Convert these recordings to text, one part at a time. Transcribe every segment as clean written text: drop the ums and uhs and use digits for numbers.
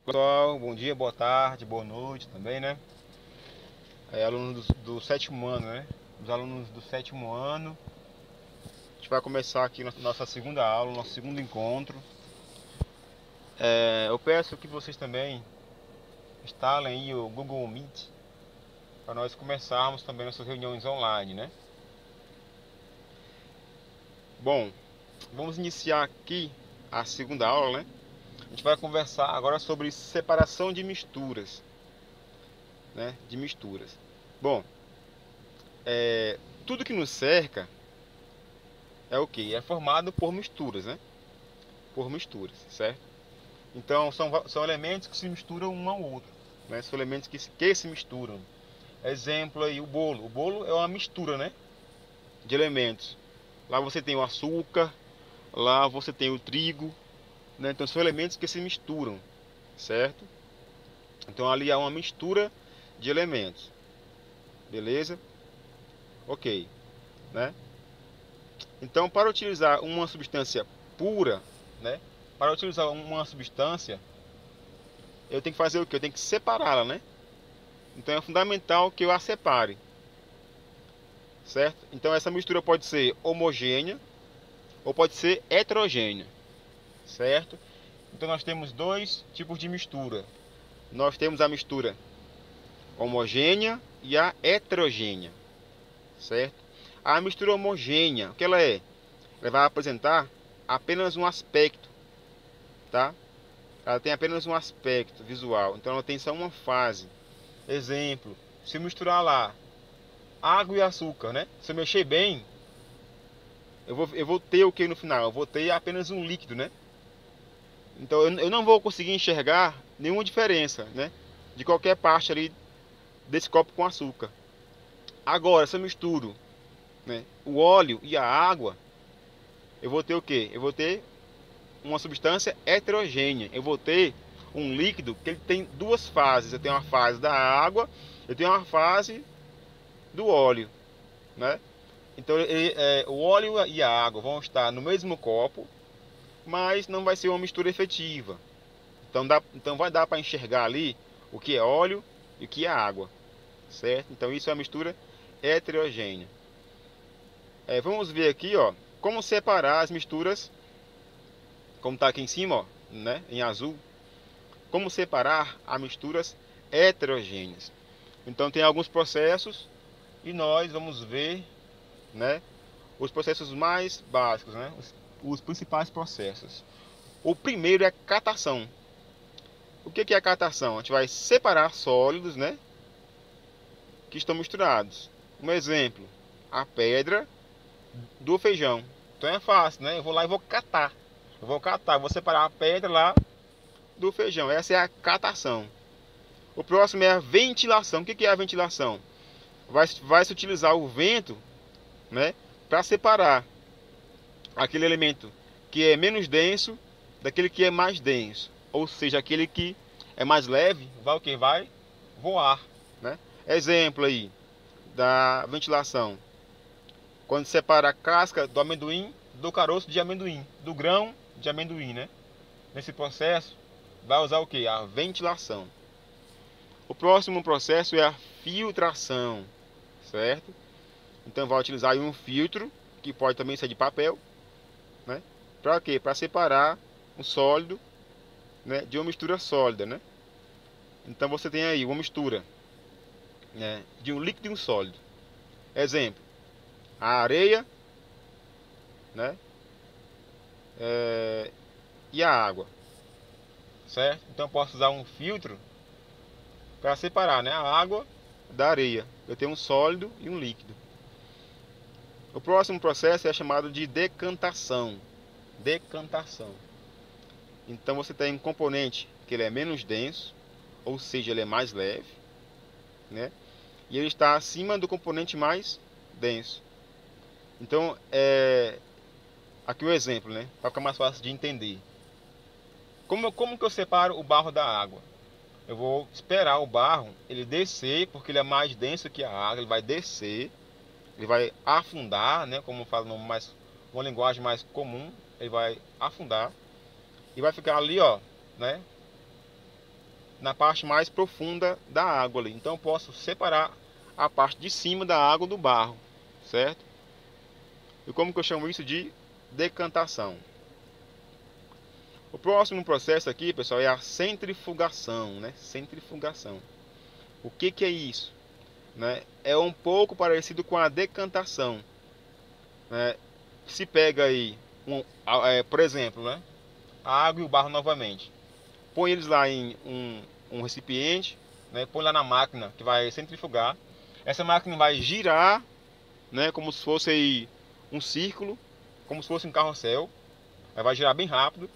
Pessoal, bom dia, boa tarde, boa noite também, né? Alunos do sétimo ano, né? Os alunos do sétimo ano. A gente vai começar aqui nossa segunda aula, nosso segundo encontro. Eu peço que vocês também instalem aí o Google Meet para nós começarmos também nossas reuniões online, né? Bom, vamos iniciar aqui a segunda aula, né? A gente vai conversar agora sobre separação de misturas, né? De misturas. Bom, tudo que nos cerca é o que? É formado por misturas, né? Por misturas, certo? Então são elementos que se misturam um ao outro, né? São elementos que se misturam. Exemplo aí, o bolo. O bolo é uma mistura, né? De elementos. Lá você tem o açúcar, lá você tem o trigo, né? Então são elementos que se misturam, certo? Então ali há uma mistura de elementos, beleza? Ok, né? Então para utilizar uma substância pura, né? Para utilizar uma substância, eu tenho que fazer o que? Eu tenho que separá-la, né? Então é fundamental que eu a separe, certo? Então essa mistura pode ser homogênea ou pode ser heterogênea, certo? Então nós temos dois tipos de mistura. Nós temos a mistura homogênea e a heterogênea, certo? A mistura homogênea, o que ela é? Ela vai apresentar apenas um aspecto, tá? Ela tem apenas um aspecto visual, então ela tem só uma fase. Exemplo, se eu misturar lá água e açúcar, né? Se eu mexer bem, eu vou ter o que no final? Eu vou ter apenas um líquido, né? Então eu não vou conseguir enxergar nenhuma diferença, né? De qualquer parte ali desse copo com açúcar. Agora, se eu misturo, né, o óleo e a água, eu vou ter o que? Eu vou ter uma substância heterogênea. Eu vou ter um líquido que ele tem duas fases. Eu tenho uma fase da água, eu tenho uma fase do óleo, né? Então o óleo e a água vão estar no mesmo copo, mas não vai ser uma mistura efetiva. Então vai dar para enxergar ali o que é óleo e o que é água, certo? Então isso é a mistura heterogênea. Vamos ver aqui, ó, como separar as misturas, como está aqui em cima, ó, né, em azul. Como separar as misturas heterogêneas. Então tem alguns processos e nós vamos ver, né, os processos mais básicos, né, os principais processos. O primeiro é catação. O que é a catação? A gente vai separar sólidos, né, que estão misturados. Um exemplo, a pedra do feijão. Então é fácil, né? Eu vou lá e vou catar. Vou separar a pedra lá do feijão. Essa é a catação. O próximo é a ventilação. O que é a ventilação? Vai se utilizar o vento, né, para separar aquele elemento que é menos denso daquele que é mais denso. Ou seja, aquele que é mais leve vai o que? Vai voar, né? Exemplo aí da ventilação. Quando separa a casca do amendoim do caroço de amendoim, do grão de amendoim, né? Nesse processo vai usar o que? A ventilação. O próximo processo é a filtração, certo? Então vai utilizar aí um filtro, que pode também ser de papel, né? Para quê? Para separar um sólido, né, de uma mistura sólida, né? Então você tem aí uma mistura, né, de um líquido e um sólido. Exemplo, a areia, né, e a água, certo? Então eu posso usar um filtro para separar, né, a água da areia. Eu tenho um sólido e um líquido. O próximo processo é chamado de decantação. Decantação. Então você tem um componente que ele é menos denso, ou seja, ele é mais leve, né? E ele está acima do componente mais denso. Então, aqui o exemplo, né? Para ficar mais fácil de entender. Como que eu separo o barro da água? Eu vou esperar o barro ele descer, porque ele é mais denso que a água, ele vai descer, ele vai afundar, né? Como fala uma linguagem mais comum, ele vai afundar e vai ficar ali, ó, né? na parte mais profunda da água ali. Então eu posso separar a parte de cima da água do barro, certo? E como que eu chamo isso? De decantação. O próximo processo aqui, pessoal, é a centrifugação, né? Centrifugação. O que que é isso? Né? É um pouco parecido com a decantação, né? Se pega aí, por exemplo, né? A água e o barro novamente. Põe eles lá em um recipiente, né? Põe lá na máquina que vai centrifugar. Essa máquina vai girar, né? Como se fosse aí um círculo, como se fosse um carrossel. Ela vai girar bem rápido.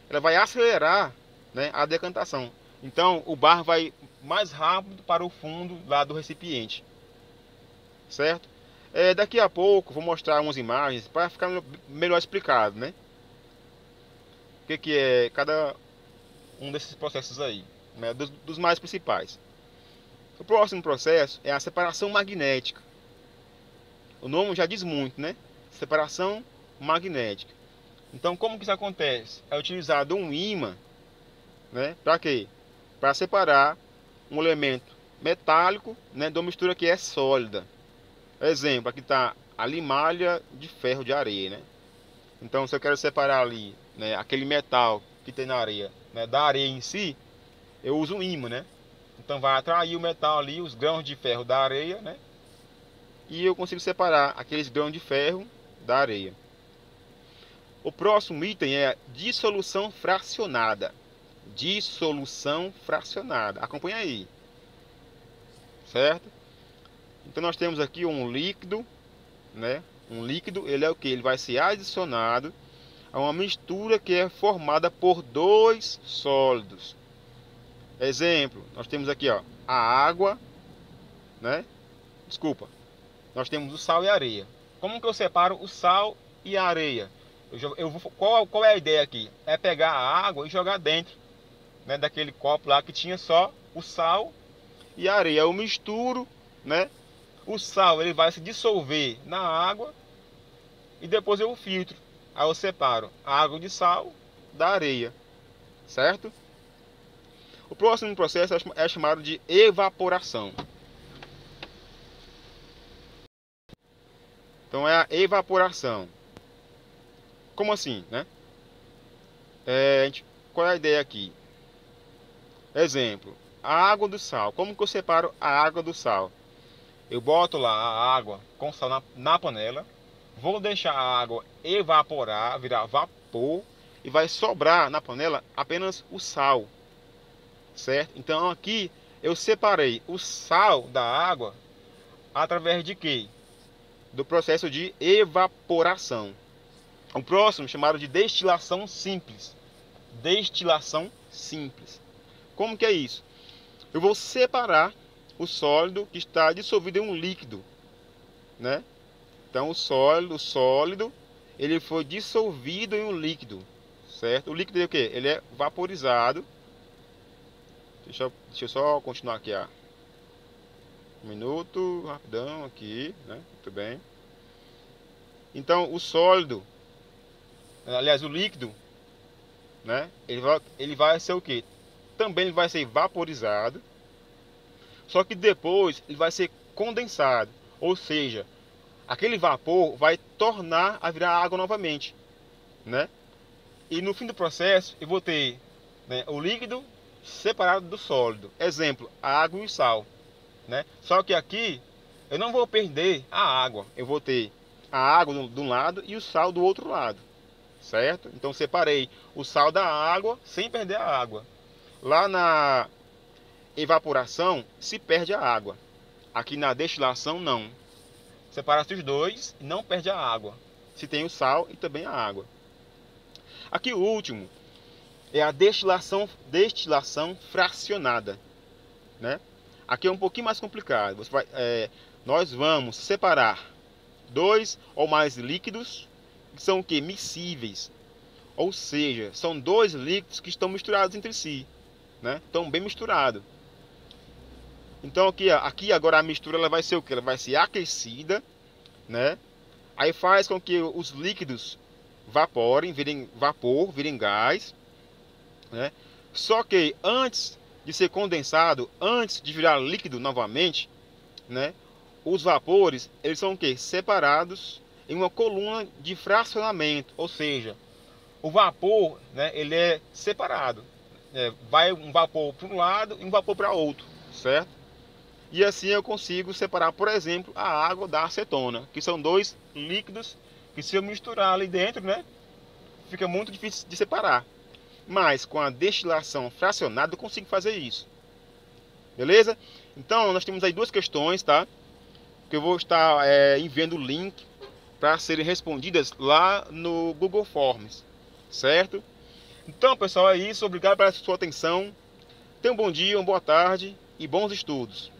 Ela vai acelerar, né, a decantação. Então o barro vai mais rápido para o fundo lá do recipiente, certo? Daqui a pouco vou mostrar umas imagens para ficar melhor explicado, né? O que é cada um desses processos aí, né? Dos mais principais. O próximo processo é a separação magnética. O nome já diz muito, né? Separação magnética. Então, como que isso acontece? É utilizado um ímã, né? Para quê? Para separar um elemento metálico, né, de uma mistura que é sólida. Exemplo, aqui está a limalha de ferro de areia, né? Então, se eu quero separar ali, né, aquele metal que tem na areia, né, da areia em si, eu uso um ímã, né? Então, vai atrair o metal ali, os grãos de ferro da areia, né? E eu consigo separar aqueles grãos de ferro da areia. O próximo item é a dissolução fracionada. Dissolução fracionada. Acompanha aí. Certo? Então nós temos aqui um líquido, né? Um líquido, ele é o que? Ele vai ser adicionado a uma mistura que é formada por dois sólidos. Exemplo, nós temos aqui, ó, a água, né? Desculpa. Nós temos o sal e a areia. Como que eu separo o sal e a areia? Qual é a ideia aqui? É pegar a água e jogar dentro, né, daquele copo lá que tinha só o sal e a areia. Eu misturo, né? O sal ele vai se dissolver na água e depois eu filtro. Aí eu separo a água de sal da areia, certo? O próximo processo é chamado de evaporação. Então é a evaporação. Como assim, né? Qual é a ideia aqui? Exemplo, a água do sal. Como que eu separo a água do sal? Eu boto lá a água com sal na panela, vou deixar a água evaporar, virar vapor, e vai sobrar na panela apenas o sal, certo? Então aqui eu separei o sal da água através de quê? Do processo de evaporação. O próximo chamado de destilação simples. Destilação simples. Como que é isso? Eu vou separar o sólido que está dissolvido em um líquido, né? Então o sólido, ele foi dissolvido em um líquido, certo? O líquido é o que? Ele é vaporizado. Deixa eu só continuar aqui, um minuto, rapidão aqui, né? Muito bem. Então o sólido, aliás o líquido, né? Ele vai ser o que? Também ele vai ser vaporizado. Só que depois ele vai ser condensado, ou seja, aquele vapor vai tornar a virar água novamente, né? E no fim do processo eu vou ter, né, o líquido separado do sólido. Exemplo, a água e o sal, né? Só que aqui eu não vou perder a água, eu vou ter a água de um lado e o sal do outro lado, certo? Então separei o sal da água sem perder a água. Lá na evaporação se perde a água. Aqui na destilação não. Separa-se os dois e não perde a água. Se tem o sal e também a água. Aqui o último é a destilação fracionada, né? Aqui é um pouquinho mais complicado. Nós vamos separar dois ou mais líquidos que são o que? Miscíveis. Ou seja, são dois líquidos que estão misturados entre si, né? Estão bem misturados. Então aqui agora a mistura ela vai ser o que? Ela vai ser aquecida, né? Aí faz com que os líquidos virem vapor, virem gás, né? Só que antes de ser condensado antes de virar líquido novamente, né, os vapores eles são o quê? Separados em uma coluna de fracionamento, ou seja, o vapor, né, ele é separado, vai um vapor para um lado e um vapor para outro, certo? E assim eu consigo separar, por exemplo, a água da acetona, que são dois líquidos que, se eu misturar ali dentro, né, fica muito difícil de separar. Mas com a destilação fracionada eu consigo fazer isso. Beleza? Então nós temos aí duas questões, tá? Que eu vou estar enviando o link para serem respondidas lá no Google Forms, certo? Então, pessoal, é isso. Obrigado pela sua atenção. Tenha um bom dia, uma boa tarde e bons estudos.